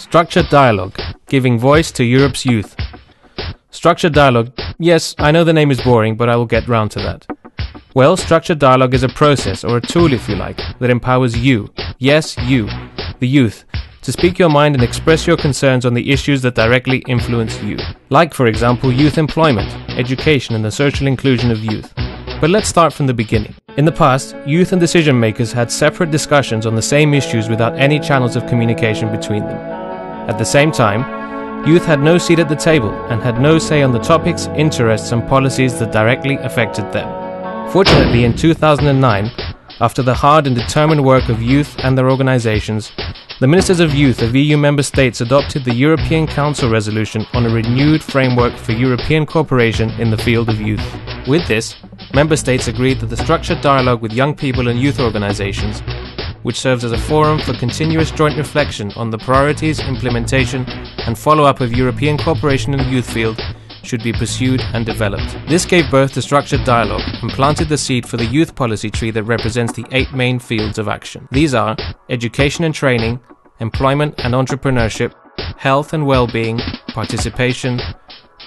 Structured dialogue, giving voice to Europe's youth. Structured dialogue, yes, I know the name is boring, but I will get round to that. Well, structured dialogue is a process, or a tool if you like, that empowers you, yes, you, the youth, to speak your mind and express your concerns on the issues that directly influence you. Like, for example, youth employment, education and the social inclusion of youth. But let's start from the beginning. In the past, youth and decision makers had separate discussions on the same issues without any channels of communication between them. At the same time, youth had no seat at the table and had no say on the topics, interests and policies that directly affected them. Fortunately, in 2009, after the hard and determined work of youth and their organizations, the Ministers of Youth of EU member states adopted the European Council resolution on a renewed framework for European cooperation in the field of youth. With this, member states agreed that the structured dialogue with young people and youth organizations, which serves as a forum for continuous joint reflection on the priorities, implementation and follow-up of European cooperation in the youth field, should be pursued and developed. This gave birth to structured dialogue and planted the seed for the youth policy tree that represents the 8 main fields of action. These are education and training, employment and entrepreneurship, health and well-being, participation,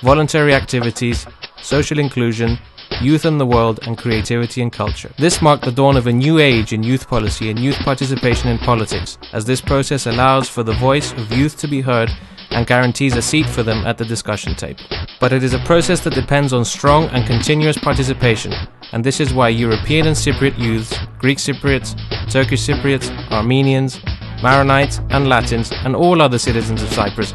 voluntary activities, social inclusion, youth and the world, and creativity and culture. This marked the dawn of a new age in youth policy and youth participation in politics, as this process allows for the voice of youth to be heard and guarantees a seat for them at the discussion table. But it is a process that depends on strong and continuous participation, and this is why European and Cypriot youths, Greek Cypriots, Turkish Cypriots, Armenians, Maronites and Latins, and all other citizens of Cyprus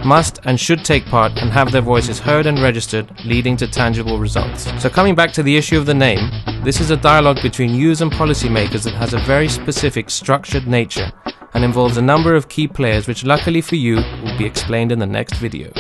must and should take part and have their voices heard and registered, leading to tangible results. So coming back to the issue of the name, this is a dialogue between youths and policymakers that has a very specific structured nature and involves a number of key players which luckily for you will be explained in the next video.